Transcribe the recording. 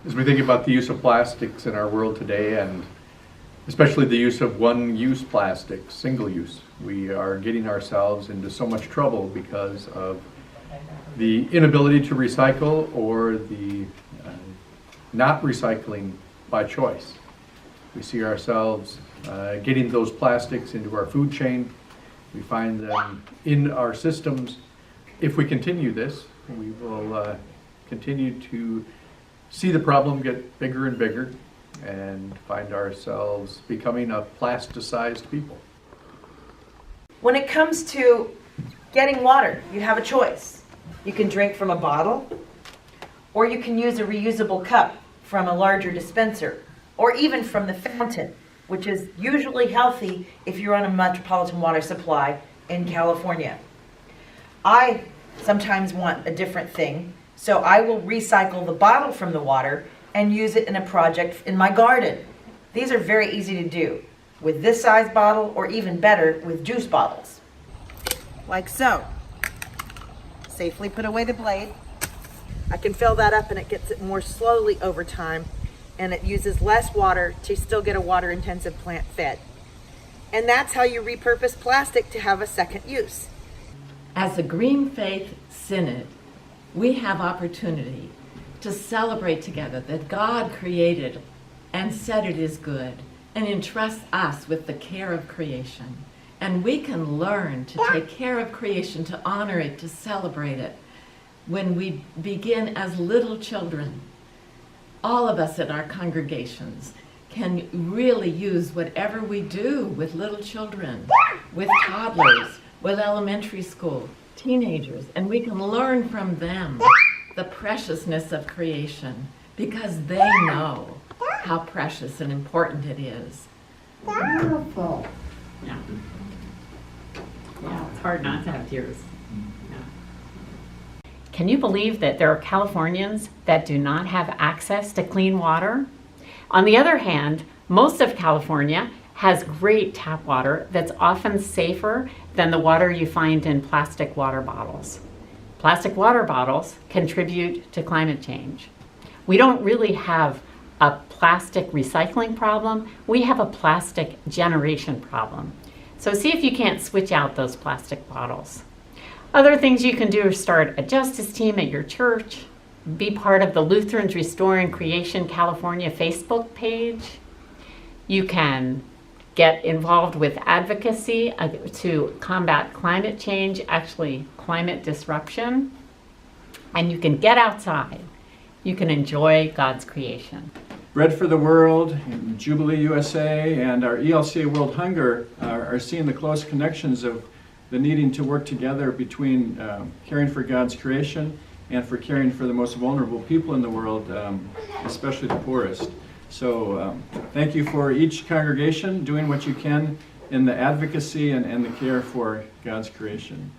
As we think about the use of plastics in our world today, and especially the use of one-use plastics, single-use, we are getting ourselves into so much trouble because of the inability to recycle or the not recycling by choice. We see ourselves getting those plastics into our food chain. We find them in our systems. If we continue this, we will continue to see the problem get bigger and bigger and find ourselves becoming a plasticized people. When it comes to getting water, you have a choice. You can drink from a bottle, or you can use a reusable cup from a larger dispenser, or even from the fountain, which is usually healthy if you're on a metropolitan water supply in California. I sometimes want a different thing, so I will recycle the bottle from the water and use it in a project in my garden. These are very easy to do with this size bottle, or even better with juice bottles. Like so. Safely put away the blade. I can fill that up and it gets it more slowly over time, and it uses less water to still get a water-intensive plant fed. And that's how you repurpose plastic to have a second use. As a Green Faith Synod, we have opportunity to celebrate together that God created and said it is good, and entrusts us with the care of creation. And we can learn to take care of creation, to honor it, to celebrate it, when we begin as little children. All of us at our congregations can really use whatever we do with little children, with toddlers, with elementary school, teenagers, and we can learn from them the preciousness of creation, because they know how precious and important it is. Beautiful. Yeah. Yeah, it's hard not to have tears. Yeah. Can you believe that there are Californians that do not have access to clean water? On the other hand, most of California has great tap water that's often safer than the water you find in plastic water bottles. Plastic water bottles contribute to climate change. We don't really have a plastic recycling problem, we have a plastic generation problem. So see if you can't switch out those plastic bottles. Other things you can do are start a justice team at your church, be part of the Lutherans Restoring Creation California Facebook page. You can get involved with advocacy to combat climate change, actually climate disruption, and you can get outside. You can enjoy God's creation. Bread for the World, Jubilee USA, and our ELCA World Hunger are seeing the close connections of the needing to work together between caring for God's creation and for caring for the most vulnerable people in the world, especially the poorest. So thank you for each congregation doing what you can in the advocacy and the care for God's creation.